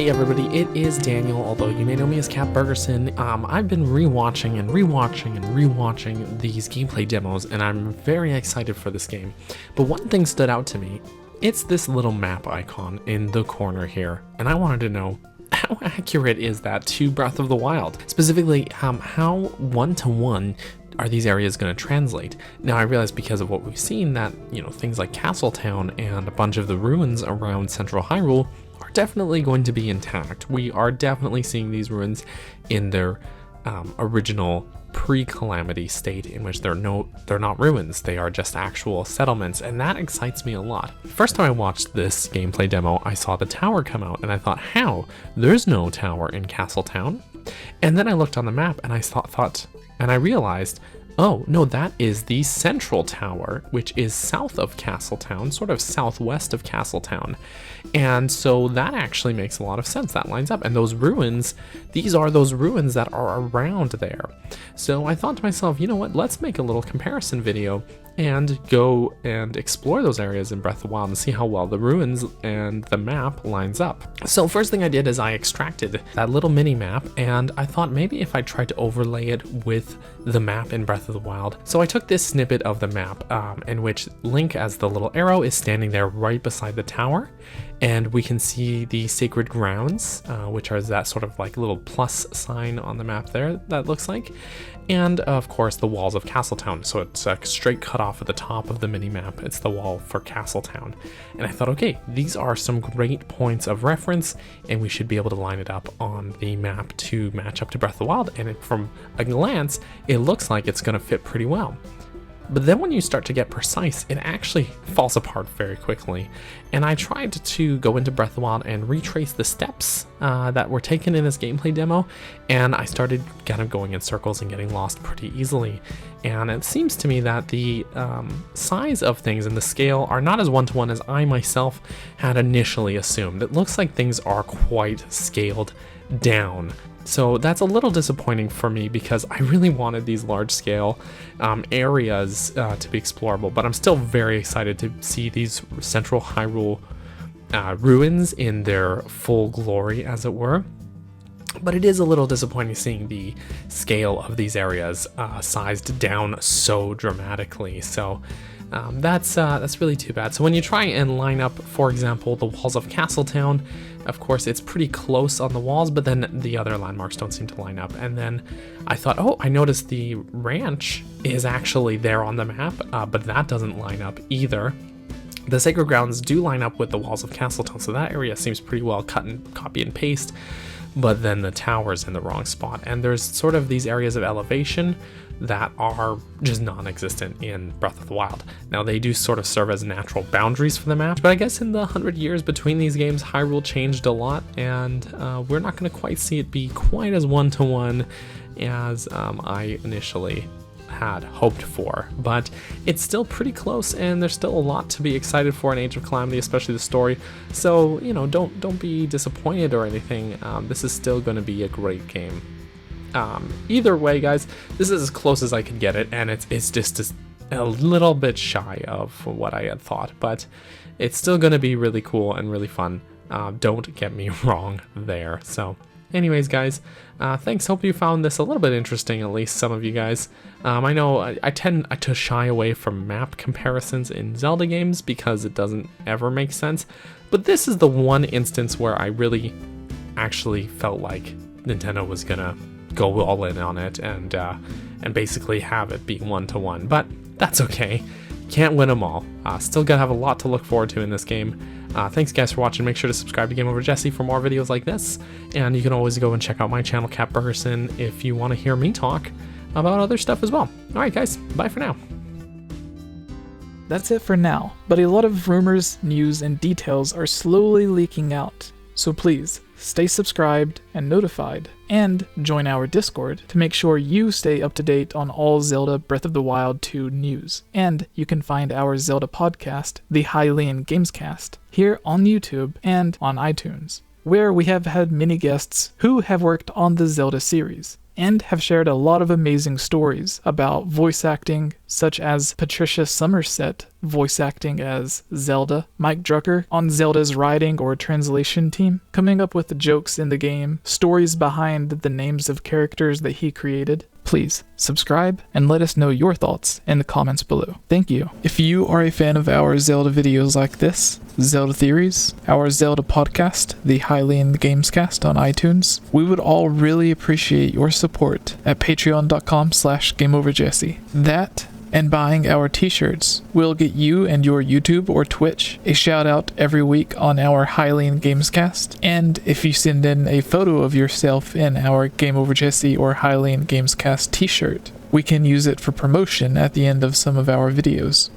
Hey everybody, it is Daniel, although you may know me as 𝐴𝐵𝐺𝐸𝐺𝐴. I've been rewatching these gameplay demos, and I'm very excited for this game. But one thing stood out to me. It's this little map icon in the corner here, and I wanted to know, how accurate is that to Breath of the Wild? Specifically, how one-to-one are these areas going to translate? Now I realize because of what we've seen that, things like Castletown and a bunch of the ruins around central Hyrule are definitely going to be intact. We are definitely seeing these ruins in their original pre-Calamity state, in which they're not ruins, they are just actual settlements, and that excites me a lot. First time I watched this gameplay demo, I saw the tower come out, and I thought, how? There's no tower in Castletown. And then I looked on the map, and I thought, and I realized, oh, no, that is the central tower, which is south of Castletown, sort of southwest of Castletown. And so that actually makes a lot of sense. That lines up. And those ruins, these are those ruins that are around there. So I thought to myself, you know what, let's make a little comparison video and go and explore those areas in Breath of the Wild and see how well the ruins and the map lines up. So first thing I did is I extracted that little mini map, and I thought maybe if I tried to overlay it with the map in Breath of the Wild. So I took this snippet of the map in which Link, as the little arrow, is standing there right beside the tower, and we can see the sacred grounds, which are that sort of like little plus sign on the map there, that looks like. And of course the walls of Castletown, so it's a straight cut off at the top of the mini-map. It's the wall for Castletown. And I thought, okay, these are some great points of reference, and we should be able to line it up on the map to match up to Breath of the Wild, and from a glance, it looks like it's going to fit pretty well. But then when you start to get precise, it actually falls apart very quickly. And I tried to go into Breath of the Wild and retrace the steps that were taken in this gameplay demo, and I started kind of going in circles and getting lost pretty easily. And it seems to me that the size of things and the scale are not as one-to-one as I myself had initially assumed. It looks like things are quite scaled down. So that's a little disappointing for me because I really wanted these large-scale areas to be explorable, but I'm still very excited to see these central Hyrule ruins in their full glory, as it were. But it is a little disappointing seeing the scale of these areas sized down so dramatically. So that's really too bad. So when you try and line up, for example, the walls of Castletown, of course it's pretty close on the walls, but then the other landmarks don't seem to line up. And then I thought, oh, I noticed the ranch is actually there on the map, but that doesn't line up either. The sacred grounds do line up with the walls of Castletown, so that area seems pretty well cut and copy and paste. But then the tower's in the wrong spot, and there's sort of these areas of elevation that are just non-existent in Breath of the Wild. Now they do sort of serve as natural boundaries for the map, but I guess in the 100 years between these games, Hyrule changed a lot, and we're not going to quite see it be quite as one-to-one as I initially had hoped for, but it's still pretty close, and there's still a lot to be excited for in Age of Calamity, especially the story. So don't be disappointed or anything. This is still going to be a great game. Either way, guys, this is as close as I could get it, and it's just a little bit shy of what I had thought, but it's still going to be really cool and really fun. Don't get me wrong there. So anyways, guys, thanks. Hope you found this a little bit interesting, at least some of you guys. I know I tend to shy away from map comparisons in Zelda games because it doesn't ever make sense, but this is the one instance where I really actually felt like Nintendo was gonna go all in on it and basically have it be one-to-one, but that's okay. Can't win them all. Still gonna have a lot to look forward to in this game. Thanks guys for watching. Make sure to subscribe to 𝐺𝐴𝐺𝐸 for more videos like this, and you can always go and check out my channel 𝐴𝐵𝐺𝐸 if you want to hear me talk about other stuff as well. Alright guys, bye for now. That's it for now, but a lot of rumors, news, and details are slowly leaking out. So please, stay subscribed and notified, and join our Discord to make sure you stay up to date on all Zelda Breath of the Wild 2 news. And you can find our Zelda podcast, the Hylian Gamescast, here on YouTube and on iTunes, where we have had many guests who have worked on the Zelda series. and have shared a lot of amazing stories about voice acting, such as Patricia Somerset voice acting as Zelda, Mike Drucker on Zelda's writing or translation team, coming up with the jokes in the game, stories behind the names of characters that he created. Please subscribe and let us know your thoughts in the comments below. Thank you. If you are a fan of our Zelda videos like this, Zelda Theories, our Zelda podcast, the 𝐓𝐼𝐬_GAMEScast on iTunes, we would all really appreciate your support at patreon.com/GameOverJesse. That and buying our t-shirts will get you and your YouTube or Twitch a shout out every week on our 𝐓𝐼𝐬_GAMEScast, and if you send in a photo of yourself in our Game Over Jesse or 𝐓𝐼𝐬_GAMEScast t-shirt, we can use it for promotion at the end of some of our videos.